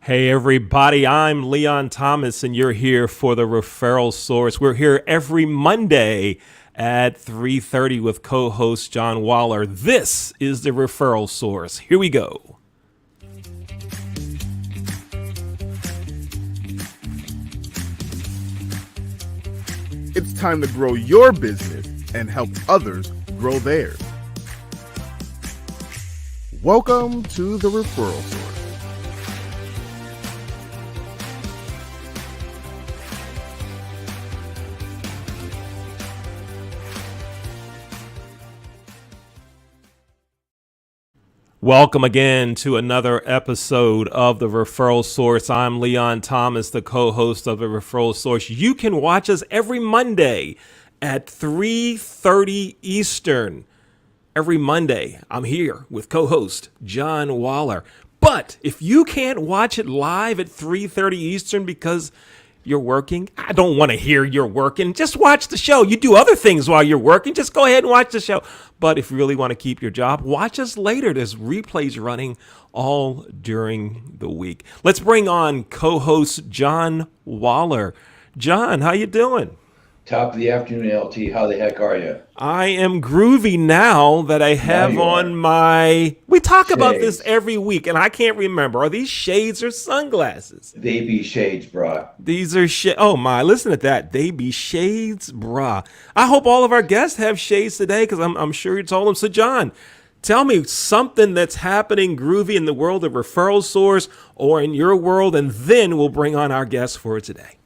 Hey everybody, I'm Leon Thomas and you're here for the Referral Source. We're here every Monday at 3:30 with co-host John Waller. This is the Referral Source. Here we go. It's time to grow your business and help others grow theirs. Welcome to the Referral Source. Welcome again to another episode of the Referral Source. I'm Leon Thomas, the co-host of the Referral Source. You can watch us every Monday at 3:30 Eastern. Every Monday, I'm here with co-host John Waller. But if you can't watch it live at 3:30 Eastern because you're working, I don't want to hear you're working. Just watch the show. You do other things while you're working. Just go ahead and watch the show. But if you really want to keep your job, watch us later. There's replays running all during the week. Let's bring on co-host John Waller. John, how you doing? Top of the afternoon, LT. How the heck are you? I am groovy now that I have on my... We talk about this every week, and I can't remember. Are these shades or sunglasses? They be shades, brah. These are Oh, my. Listen to that. They be shades, brah. I hope all of our guests have shades today, because I'm sure you told them. So, John, tell me something that's happening groovy in the world of Referral Source or in your world, and then we'll bring on our guests for today.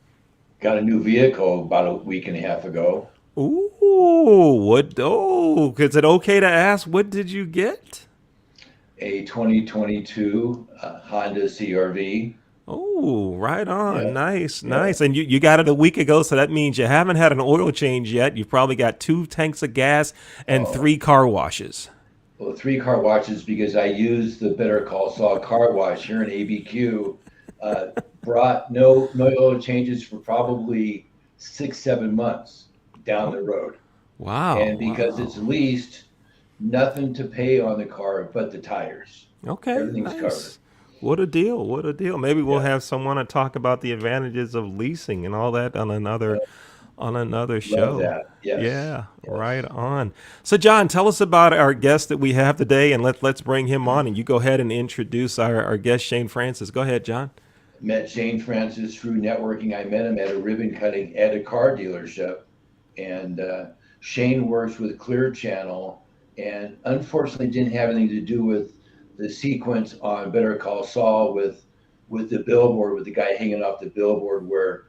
Got a new vehicle about a week and a half ago. Ooh, what? Oh, is it okay to ask, what did you get? A 2022 Honda CR-V. Oh, right on. Yeah. Nice. And you got it a week ago, so that means you haven't had an oil change yet. You've probably got 2 tanks of gas and 3 car washes. Well, 3 car washes because I use the Better Call Saul car wash here in ABQ. Brought no oil changes for probably 6-7 months down the road. Wow. And because it's leased, nothing to pay on the car but the tires. Okay. Everything's covered. What a deal. Maybe we'll have someone to talk about the advantages of leasing and all that on another show. Love that. Yes. Yeah, yes. Right on. So John, tell us about our guest that we have today, and let's bring him on, and you go ahead and introduce our guest, Shane Francis. Go ahead, John. Met Shane Francis through networking. I met him at a ribbon cutting at a car dealership. And Shane works with Clear Channel and unfortunately didn't have anything to do with the sequence on Better Call Saul with the billboard, with the guy hanging off the billboard where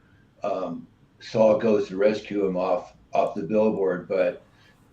Saul goes to rescue him off the billboard. But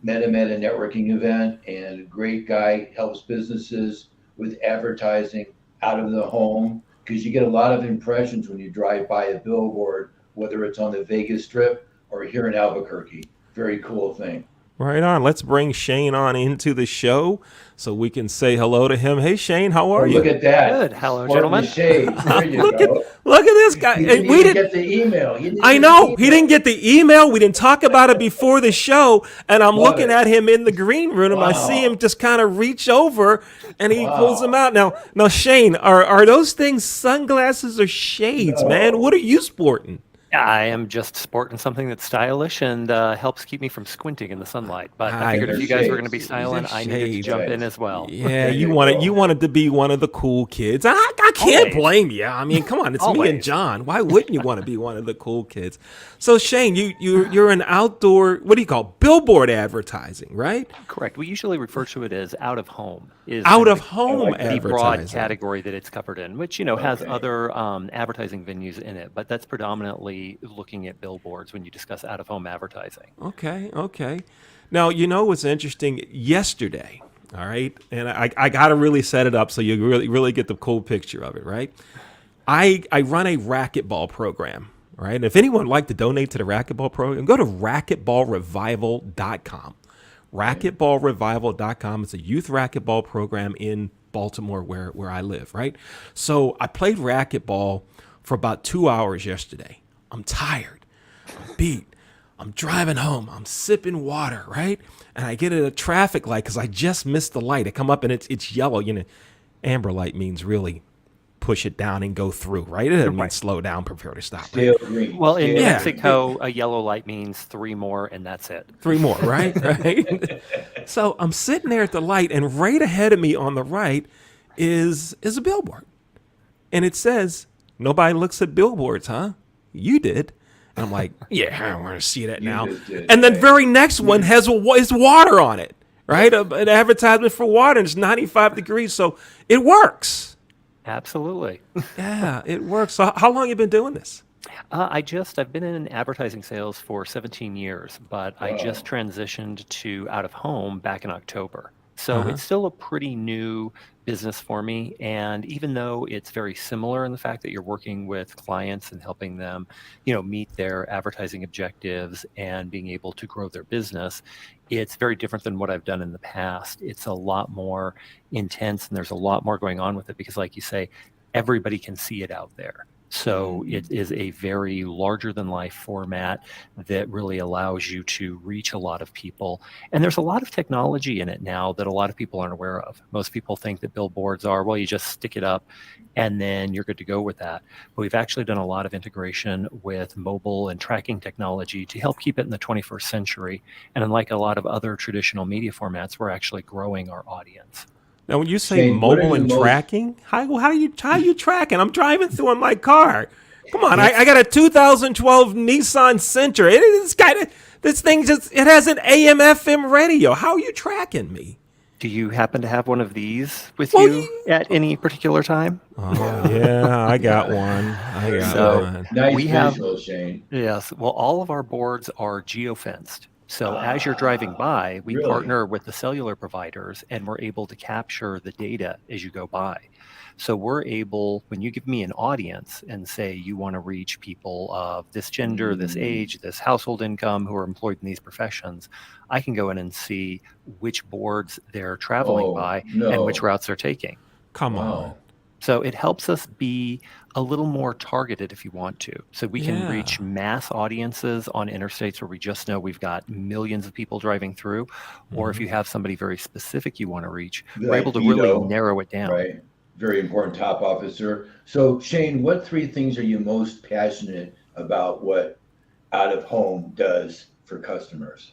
met him at a networking event, and a great guy, helps businesses with advertising out of the home. Because you get a lot of impressions when you drive by a billboard, whether it's on the Vegas Strip or here in Albuquerque. Very cool thing. Right on. Let's bring Shane on into the show so we can say hello to him. Hey, Shane, how are you? Look at that. Good. Hello, gentlemen. There you go. Look at this guy. We didn't get the email. I know. He didn't get the email. We didn't talk about it before the show. And I'm looking at him in the green room. Wow. I see him just kind of reach over and he pulls them out. Now, Shane, are those things sunglasses or shades, man? What are you sporting? I am just sporting something that's stylish and helps keep me from squinting in the sunlight. But I figured if you guys were going to be silent, I needed to jump in as well. Yeah, you wanted to be one of the cool kids. I can't blame you. I mean, come on, it's me and John. Why wouldn't you want to be one of the cool kids? So Shane, you're an outdoor, what do you call, billboard advertising, right? Correct. We usually refer to it as out of home. Out of home advertising. The broad category that it's covered in, which has other advertising venues in it, but that's predominantly looking at billboards when you discuss out-of-home advertising. Okay. Now, what's interesting? Yesterday, all right, and I got to really set it up so you really get the cool picture of it, right? I run a racquetball program, right? And if anyone would like to donate to the racquetball program, go to racquetballrevival.com. Racquetballrevival.com. It's a youth racquetball program in Baltimore where I live, right? So I played racquetball for about 2 hours yesterday. I'm tired. I'm beat. I'm driving home. I'm sipping water, right? And I get at a traffic light because I just missed the light. I come up and it's yellow. Amber light means really push it down and go through, right? It doesn't mean Right. slow down, prepare to stop, right? Stale green. Well, in New Yeah. Mexico, a yellow light means 3 more, and that's it. 3 more, right? Right. So I'm sitting there at the light, and right ahead of me on the right is a billboard. And it says, "Nobody looks at billboards, huh? You did." And I'm like, yeah, I want to see that now. just did, And the right. very next one has is water on it, right? An advertisement for water, and it's 95 degrees. So it works. Absolutely. Yeah, it works. So how long have you been doing this? I've been in advertising sales for 17 years, but I just transitioned to out of home back in October. So it's still a pretty new business for me. And even though it's very similar in the fact that you're working with clients and helping them, meet their advertising objectives and being able to grow their business, it's very different than what I've done in the past. It's a lot more intense and there's a lot more going on with it because, like you say, everybody can see it out there. So it is a very larger than life format that really allows you to reach a lot of people. And there's a lot of technology in it now that a lot of people aren't aware of. Most people think that billboards are, well, you just stick it up and then you're good to go with that. But we've actually done a lot of integration with mobile and tracking technology to help keep it in the 21st century. And unlike a lot of other traditional media formats, we're actually growing our audience. Now, when you say Shane, what are mobile you and most- tracking, how are you tracking? I'm driving through in my car. Come on, I got a 2012 Nissan Sentra. This thing it has an AM/FM radio. How are you tracking me? Do you happen to have one of these with Well, you at any particular time? Oh yeah, I got one. So- Nice We have- visual, Shane. Yes. Well, all of our boards are geofenced. So as you're driving by, we really? partner with the cellular providers and we're able to capture the data as you go by. So we're able, when you give me an audience and say you want to reach people of this gender, this age, this household income who are employed in these professions, I can go in and see which boards they're traveling by and which routes they're taking. Come on. Wow. So it helps us be a little more targeted if you want to. So we can Yeah. reach mass audiences on interstates where we just know we've got millions of people driving through. Or if you have somebody very specific you want to reach, we're Like able to Vito, really narrow it down. Right. Very important top officer. So Shane, what 3 things are you most passionate about what out of home does for customers?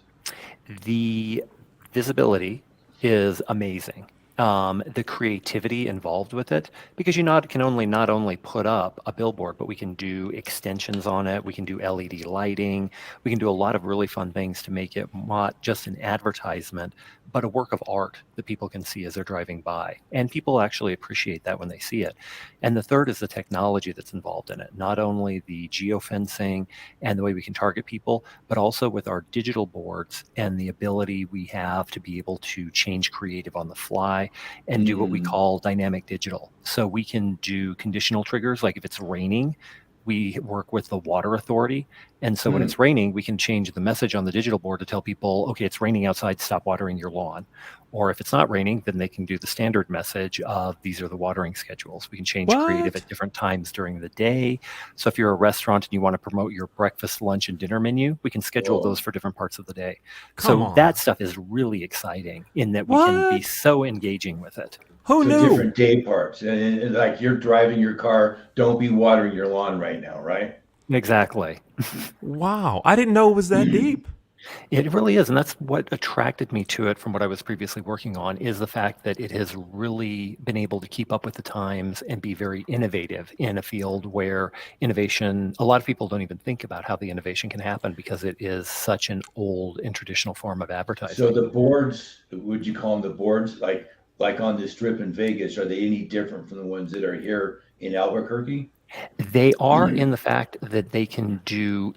The visibility is amazing. The creativity involved with it, because you can not only put up a billboard, but we can do extensions on it. We can do LED lighting. We can do a lot of really fun things to make it not just an advertisement, but a work of art that people can see as they're driving by. And people actually appreciate that when they see it. And the third is the technology that's involved in it, not only the geofencing and the way we can target people, but also with our digital boards and the ability we have to be able to change creative on the fly and do what we call dynamic digital. So we can do conditional triggers, like if it's raining, we work with the water authority. And so when it's raining, we can change the message on the digital board to tell people, okay, it's raining outside, stop watering your lawn. Or if it's not raining, then they can do the standard message of these are the watering schedules. We can change creative at different times during the day. So if you're a restaurant and you want to promote your breakfast, lunch, and dinner menu, we can schedule those for different parts of the day. Come So on. that stuff is really exciting in that we can be so engaging with it. Who So knew? different day parts. And like you're driving your car, don't be watering your lawn right now, right? Exactly. Wow, I didn't know it was that deep. It really is. And that's what attracted me to it from what I was previously working on, is the fact that it has really been able to keep up with the times and be very innovative in a field where innovation, a lot of people don't even think about how the innovation can happen because it is such an old and traditional form of advertising. So the boards, would you call them the boards? Like on this strip in Vegas, are they any different from the ones that are here in Albuquerque? They are in the fact that they can do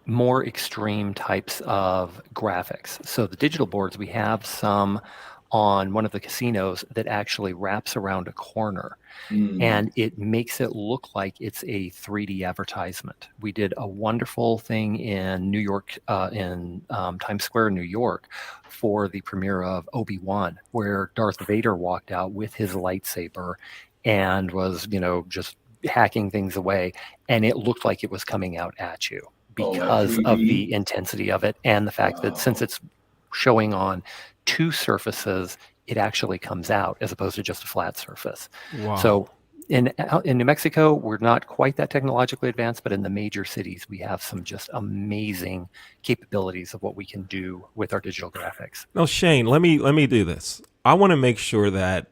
more extreme types of graphics. So the digital boards, we have some on one of the casinos that actually wraps around a corner and it makes it look like it's a 3D advertisement. We did a wonderful thing in New York, in Times Square, New York, for the premiere of Obi-Wan, where Darth Vader walked out with his lightsaber and was, just hacking things away, and it looked like it was coming out at you because of the intensity of it and the fact that since it's showing on 2 surfaces, it actually comes out as opposed to just a flat surface. Wow. So In New Mexico, we're not quite that technologically advanced, but in the major cities, we have some just amazing capabilities of what we can do with our digital graphics. Now, Shane, let me do this. I want to make sure that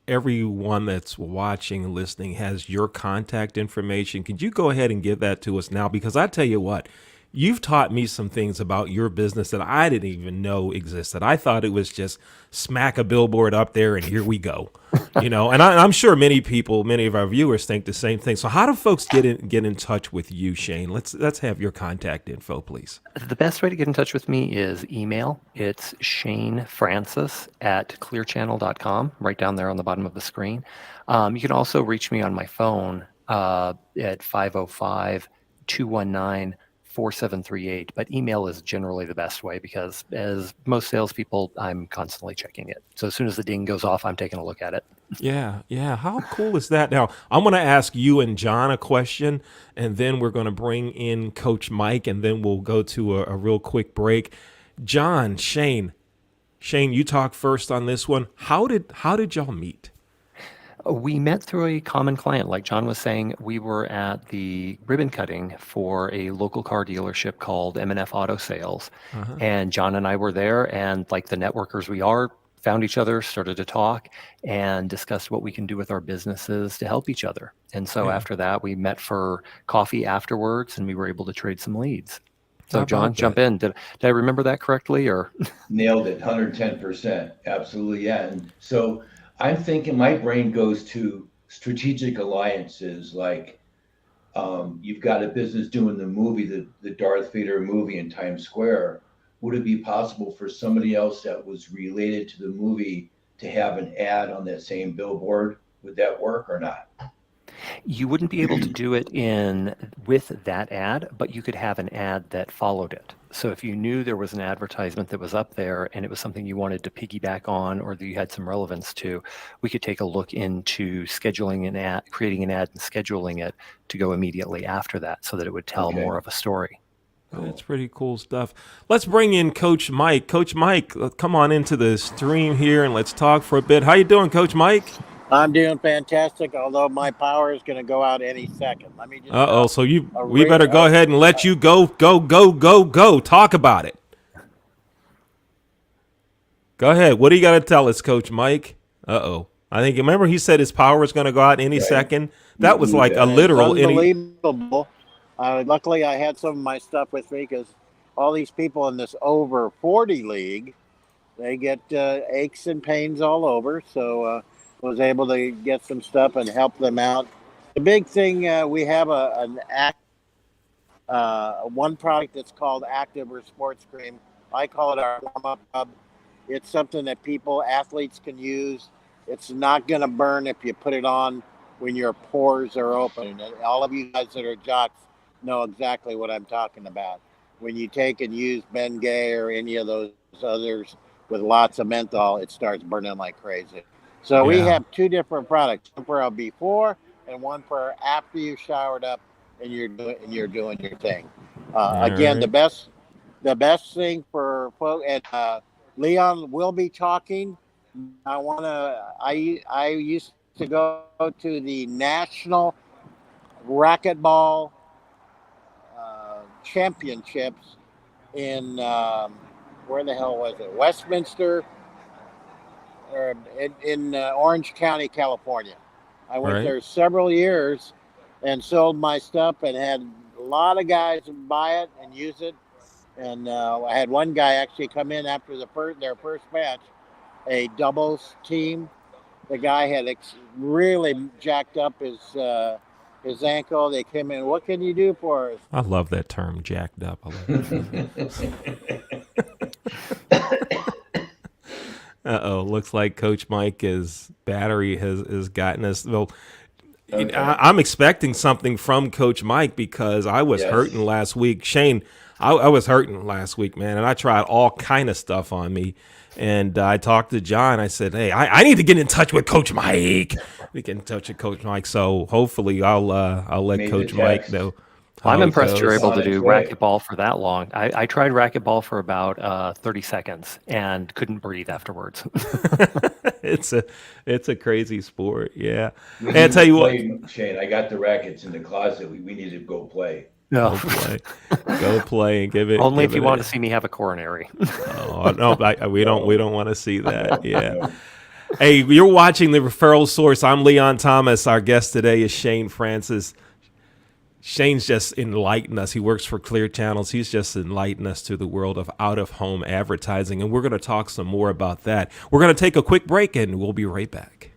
everyone that's watching and listening has your contact information. Could you go ahead and give that to us now? Because I tell you what, you've taught me some things about your business that I didn't even know existed. I thought it was just smack a billboard up there and here we go. And I'm sure many people, many of our viewers think the same thing. So how do folks get in touch with you, Shane? Let's have your contact info, please. The best way to get in touch with me is email. It's shanefrancis@clearchannel.com, right down there on the bottom of the screen. You can also reach me on my phone at 505-219-4738. But email is generally the best way because, as most salespeople, I'm constantly checking it. So as soon as the ding goes off, I'm taking a look at it. Yeah. How cool is that? Now, I'm going to ask you and John a question, and then we're going to bring in Coach Mike, and then we'll go to a real quick break. John, Shane, you talk first on this one. How did y'all meet? We met through a common client. Like John was saying, we were at the ribbon cutting for a local car dealership called M&F Auto Sales. And John and I were there, and like the networkers we are, found each other, started to talk, and discussed what we can do with our businesses to help each other. And so after that, we met for coffee afterwards, and we were able to trade some leads. So John, jump in. Did I remember that correctly, or? Nailed it, 110%. Absolutely, yeah. And so I'm thinking my brain goes to strategic alliances, like you've got a business doing the movie, the Darth Vader movie in Times Square. Would it be possible for somebody else that was related to the movie to have an ad on that same billboard? Would that work or not? You wouldn't be able to do it with that ad, but you could have an ad that followed it. So if you knew there was an advertisement that was up there and it was something you wanted to piggyback on or that you had some relevance to, we could take a look into scheduling an ad, creating an ad and scheduling it to go immediately after that so that it would tell more of a story. Cool. That's pretty cool stuff. Let's bring in Coach Mike. Coach Mike, come on into the stream here and let's talk for a bit. How you doing, Coach Mike? I'm doing fantastic, although my power is going to go out any second. Let me just. So we better go ahead and let you go. Talk about it. Go ahead. What do you got to tell us, Coach Mike? I think, remember he said his power is going to go out any second? That was like a literal. Unbelievable. Luckily, I had some of my stuff with me because all these people in this over 40 league, they get aches and pains all over. So was able to get some stuff and help them out. The big thing, we have one product that's called Active or Sports Cream. I call it our warm-up hub. It's something that athletes can use. It's not going to burn if you put it on when your pores are open. And all of you guys that are jocks know exactly what I'm talking about. When you take and use Bengay or any of those others with lots of menthol, it starts burning like crazy. So we have two different products, one for a before and one for after you showered up and you're doing your thing. Again, the best thing for folks, and Leon will be talking. I used to go to the National Racquetball Championships in where the hell was it? Westminster. In Orange County, California. I went there several years and sold my stuff and had a lot of guys buy it and use it. And I had one guy actually come in after their first match, a doubles team. The guy had really jacked up his ankle. They came in, what can you do for us? I love that term, jacked up. I love looks like Coach Mike's battery has gotten us. Well, I'm expecting something from Coach Mike because I was hurting last week. Shane, I was hurting last week, man, and I tried all kind of stuff on me. And I talked to John. I said, hey, I need to get in touch with Coach Mike. We get in touch with Coach Mike. So hopefully I'll let Coach Mike know. I'm how it impressed you're goes. able On to its do way. racquetball for that long. I tried racquetball for about 30 seconds and couldn't breathe afterwards. it's a crazy sport. Yeah. We And I need tell to you what, play, Shane. I got the rackets in the closet. We need to go play. No, go play. Go play and only if give you it want to a see me have a coronary. oh no, we don't want to see that. Yeah. No. Hey, you're watching the Referral Source. I'm Leon Thomas. Our guest today is Shane Francis. Shane's just enlightened us. He works for Clear Channels. He's just enlightened us to the world of out-of-home advertising, and we're going to talk some more about that. We're going to take a quick break, and we'll be right back.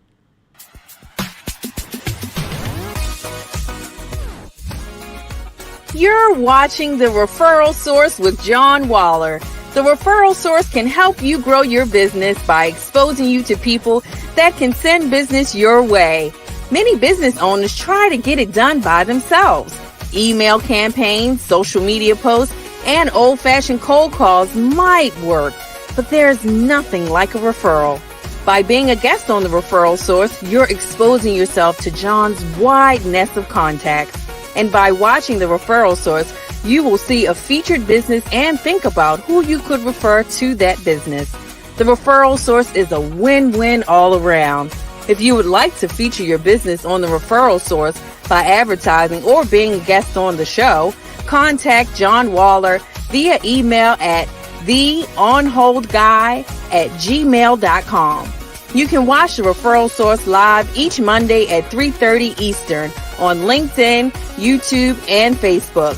You're watching The Referral Source with John Waller. The Referral Source can help you grow your business by exposing you to people that can send business your way. Many business owners try to get it done by themselves. Email campaigns, social media posts, and old-fashioned cold calls might work, but there's nothing like a referral. By being a guest on The Referral Source, you're exposing yourself to John's wide nest of contacts. And by watching The Referral Source, you will see a featured business and think about who you could refer to that business. The Referral Source is a win-win all around. If you would like to feature your business on The Referral Source by advertising or being a guest on the show, contact John Waller via email at TheOnHoldGuy@gmail.com. You can watch The Referral Source live each Monday at 3:30 Eastern on LinkedIn, YouTube, and Facebook.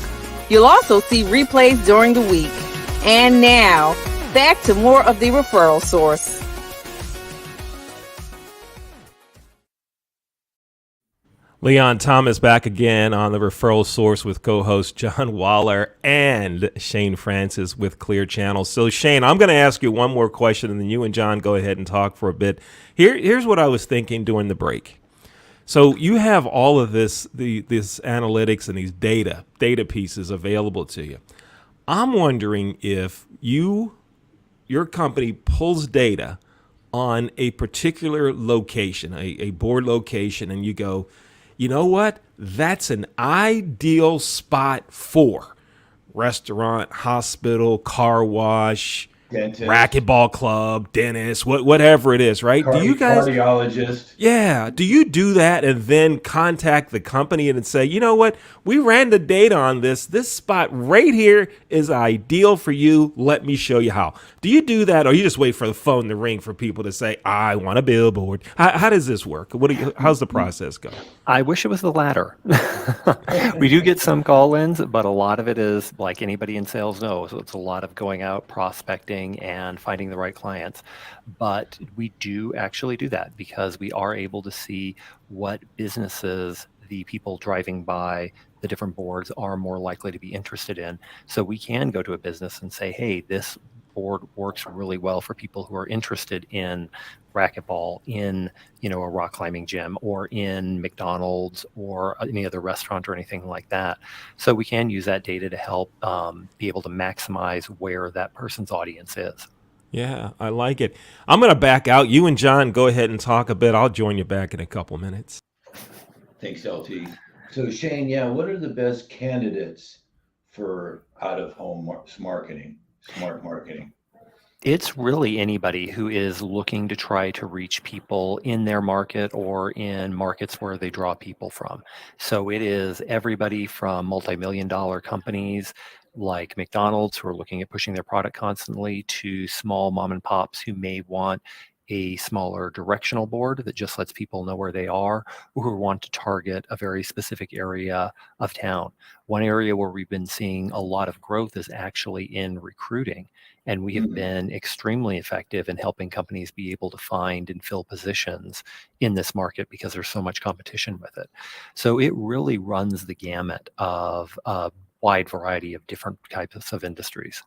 You'll also see replays during the week. And now, back to more of The Referral Source. Leon Thomas back again on the Referral Source with co-host John Waller and Shane Francis with Clear Channels. So Shane, I'm going to ask you one more question and then you and John go ahead and talk for a bit. Here's what I was thinking during the break. So you have all of this analytics and these data pieces available to you. I'm wondering if your company pulls data on a particular location, a board location, and you go, you know what? That's an ideal spot for restaurant, hospital, car wash, Dentist, racquetball club, dentist, whatever it is, right? Do you guys, cardiologist? yeah, do you do that and then contact the company and say, you know what? We ran the data on this. This spot right here is ideal for you. Let me show you how. Do you do that, or you just wait for the phone to ring for people to say, I want a billboard? How does this work? How's the process go? I wish it was the latter. We do get some call-ins, but a lot of it is, like anybody in sales knows, it's a lot of going out, prospecting, and finding the right clients. But we do actually do that because we are able to see what businesses the people driving by the different boards are more likely to be interested in. So we can go to a business and say, hey, this board works really well for people who are interested in racquetball, in a rock climbing gym, or in McDonald's or any other restaurant or anything like that. So we can use that data to help be able to maximize where that person's audience is. Yeah, I like it. I'm going to back out. You and John go ahead and talk a bit. I'll join you back in a couple minutes. Thanks, LT. So Shane, what are the best candidates for out-of-home smart marketing? It's really anybody who is looking to try to reach people in their market or in markets where they draw people from. So it is everybody from multi-million-dollar companies like McDonald's who are looking at pushing their product constantly to small mom and pops who may want a smaller directional board that just lets people know where they are, or who want to target a very specific area of town. One area where we've been seeing a lot of growth is actually in recruiting. And we have been extremely effective in helping companies be able to find and fill positions in this market because there's so much competition with it. So it really runs the gamut of a wide variety of different types of industries.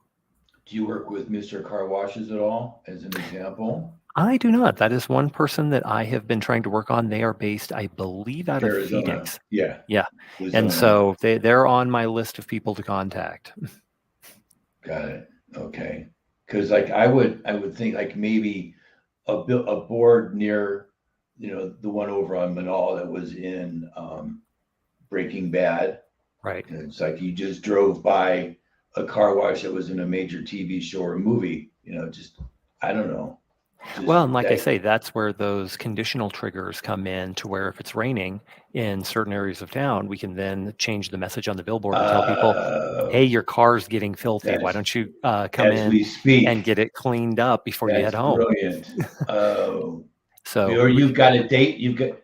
Do you work with Mr. Car Washes at all, as an example? I do not. That is one person that I have been trying to work on. They are based, I believe, out of Arizona. Phoenix. Yeah. And Arizona. so they're on my list of people to contact. Got it. Okay. Because I would think like maybe a board near, the one over on Manal that was in Breaking Bad, Right. It's like you just drove by a car wash that was in a major TV show or movie, just, I don't know. Well, and like I say, that's where those conditional triggers come in, to where if it's raining in certain areas of town, we can then change the message on the billboard and tell people, hey, your car's getting filthy. Why don't you come as in we speak. and get it cleaned up before you head That's home? brilliant. So Or you've got a date.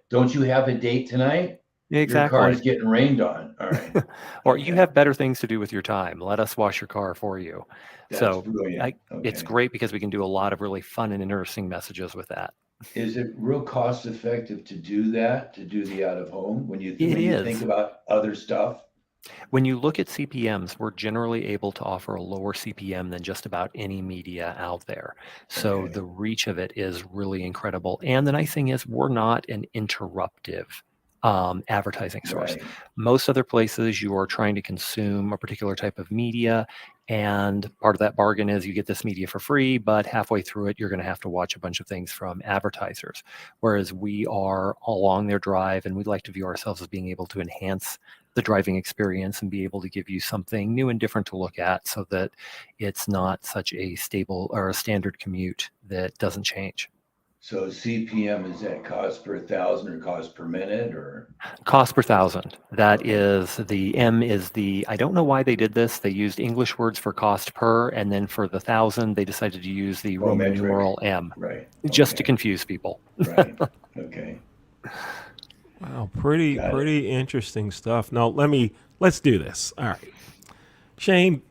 Don't you have a date tonight? exactly. Your car is getting rained on. All right. Or you have better things to do with your time. Let us wash your car for you. That's brilliant. It's great because we can do a lot of really fun and interesting messages with that. Is it real cost effective to do that, to do the out of home when you is. think about other stuff? When you look at CPMs, we're generally able to offer a lower CPM than just about any media out there. So Okay. the reach of it is really incredible. And the nice thing is we're not an interruptive advertising source. Right. Most other places, you are trying to consume a particular type of media, and part of that bargain is you get this media for free, but halfway through it, you're going to have to watch a bunch of things from advertisers. Whereas we are along their drive, and we'd like to view ourselves as being able to enhance the driving experience and be able to give you something new and different to look at, so that it's not such a stable or a standard commute that doesn't change. So CPM, is that cost per 1,000 or cost per minute or? Cost per 1,000. That is the M is the, I don't know why they did this. They used English words for cost per, and then for the 1,000, they decided to use the Roman numeral M. Right. Just to confuse people. Right. Okay. Wow, pretty interesting stuff. Now let's do this. All right, Shane,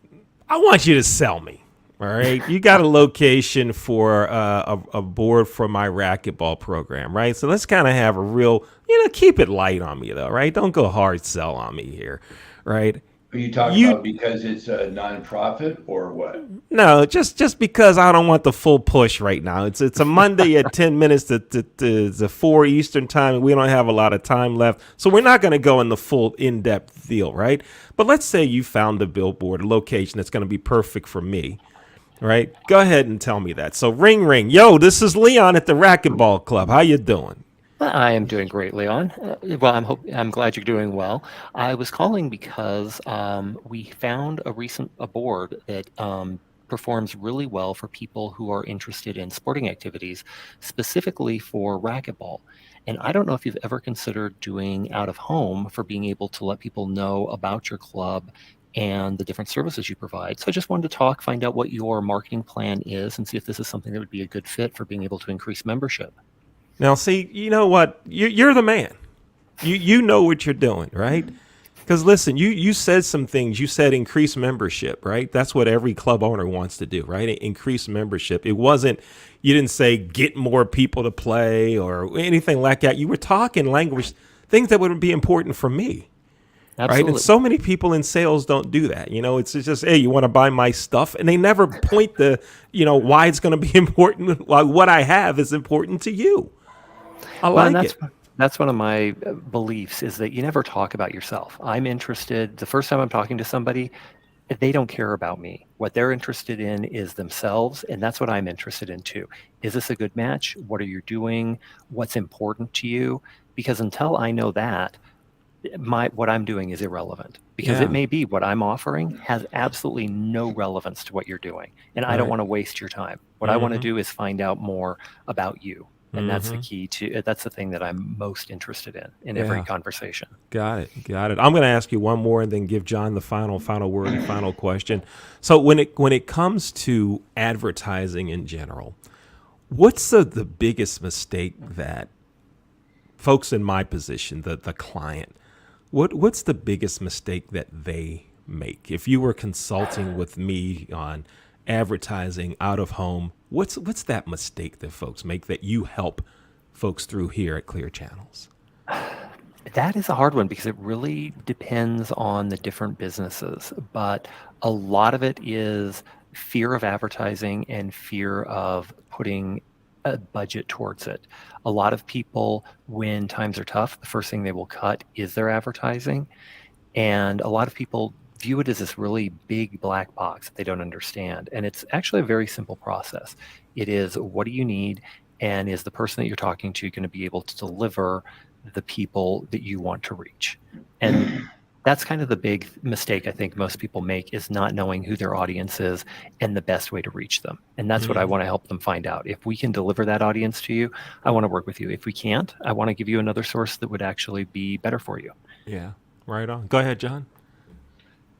I want you to sell me. All right, you got a location for a board for my racquetball program, right? So let's kind of have a real, keep it light on me though, right? Don't go hard sell on me here, right? Are you talking about because it's a nonprofit or what? No, just because I don't want the full push right now. It's a Monday at 10 minutes to 4 Eastern time, and we don't have a lot of time left. So we're not going to go in the full in-depth deal, right? But let's say you found a billboard, a location that's going to be perfect for me, right? Go ahead and tell me that. So ring, ring. Yo, this is Leon at the Racquetball Club. How you doing? I am doing great, Leon. Well, I'm glad you're doing well. I was calling because we found a board that performs really well for people who are interested in sporting activities, specifically for racquetball. And I don't know if you've ever considered doing out of home for being able to let people know about your club and the different services you provide. So I just wanted to find out what your marketing plan is, and see if this is something that would be a good fit for being able to increase membership. Now, see, you know what? You're the man. You know what you're doing, right? Because listen, you said some things. You said increase membership, right? That's what every club owner wants to do, right? Increase membership. You didn't say get more people to play or anything like that. You were talking language, things that would be important for me. Absolutely. Right. And so many people in sales don't do that. It's just, hey, you want to buy my stuff? And they never point why it's going to be important. Why what I have is important to you. That's one of my beliefs, is that you never talk about yourself. I'm interested, the first time I'm talking to somebody, they don't care about me. What they're interested in is themselves, and that's what I'm interested in too. Is this a good match? What are you doing? What's important to you? Because until I know that, what I'm doing is irrelevant, because it may be what I'm offering has absolutely no relevance to what you're doing, and I don't want to waste your time. What I want to do is find out more about you. And that's the key that's the thing that I'm most interested in every conversation. Got it. I'm going to ask you one more and then give John the final word and final question. So when it comes to advertising in general, what's the biggest mistake that folks in my position, the client, what's the biggest mistake that they make? If you were consulting with me on advertising out of home, what's that mistake that folks make that you help folks through here at Clear Channels? That is a hard one, because it really depends on the different businesses. But a lot of it is fear of advertising and fear of putting a budget towards it. A lot of people, when times are tough, the first thing they will cut is their advertising. And a lot of people view it as this really big black box that they don't understand. And it's actually a very simple process. It is, what do you need? And is the person that you're talking to going to be able to deliver the people that you want to reach? And That's kind of the big mistake I think most people make, is not knowing who their audience is and the best way to reach them. And that's what I want to help them find out. If we can deliver that audience to you, I want to work with you. If we can't, I want to give you another source that would actually be better for you. Yeah, right on. Go ahead, John.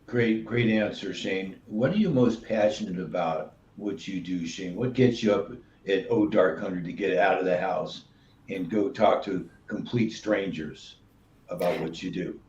Great answer, Shane. What are you most passionate about? What you do, Shane? What gets you up at dark 100 to get out of the house and go talk to complete strangers about what you do?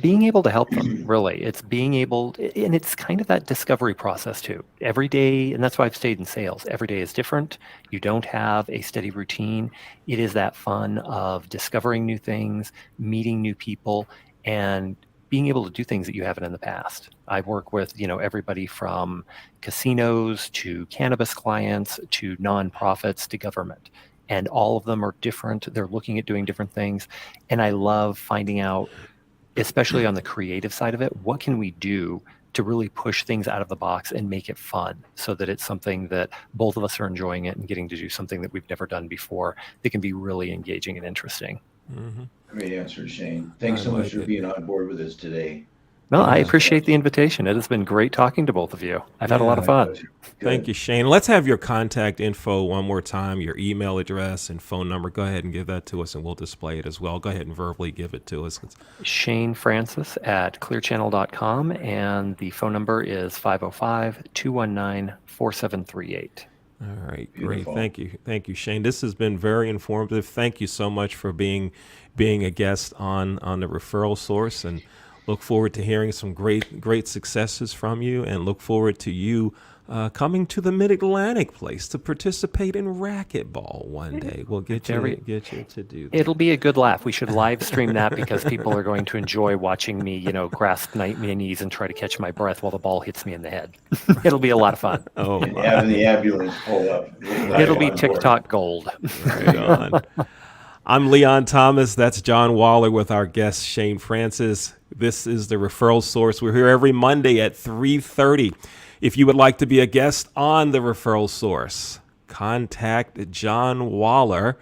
Being able to help them, really. It's being able, and it's kind of that discovery process too. Every day, and that's why I've stayed in sales. Every day is different. You don't have a steady routine. It is that fun of discovering new things, meeting new people, and being able to do things that you haven't in the past. I work with, everybody from casinos to cannabis clients to nonprofits to government. And all of them are different. They're looking at doing different things. And I love finding out, especially on the creative side of it, what can we do to really push things out of the box and make it fun, so that it's something that both of us are enjoying it and getting to do something that we've never done before that can be really engaging and interesting. Great answer, Shane. Thanks so much for being on board with us today. No, I appreciate the invitation. It has been great talking to both of you. I've had a lot of fun. Thank you, Shane. Let's have your contact info one more time, your email address and phone number. Go ahead and give that to us, and we'll display it as well. Go ahead and verbally give it to us. Shane Francis at clearchannel.com, and the phone number is 505-219-4738. All right, Beautiful. great. Thank you, Shane. This has been very informative. Thank you so much for being a guest on the Referral Source, and look forward to hearing some great successes from you, and look forward to you coming to the Mid-Atlantic place to participate in racquetball one day. We'll get you to do that. It'll be a good laugh. We should live stream that, because people are going to enjoy watching me, grasp my knees and try to catch my breath while the ball hits me in the head. It'll be a lot of fun. Oh, And my. having the ambulance pull up. It'll be TikTok gold. Right on. I'm Leon Thomas. That's John Waller with our guest, Shane Francis. This is the Referral Source. We're here every Monday at 3:30. If you would like to be a guest on the Referral Source, contact John Waller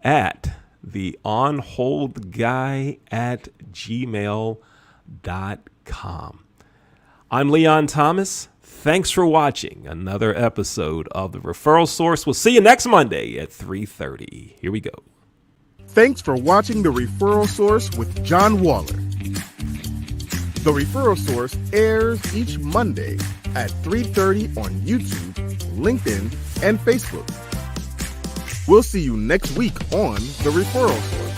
at TheOnHoldGuy@gmail.com. I'm Leon Thomas. Thanks for watching another episode of the Referral Source. We'll see you next Monday at 3:30. Here we go. Thanks for watching The Referral Source with John Waller. The Referral Source airs each Monday at 3:30 on YouTube, LinkedIn, and Facebook. We'll see you next week on The Referral Source.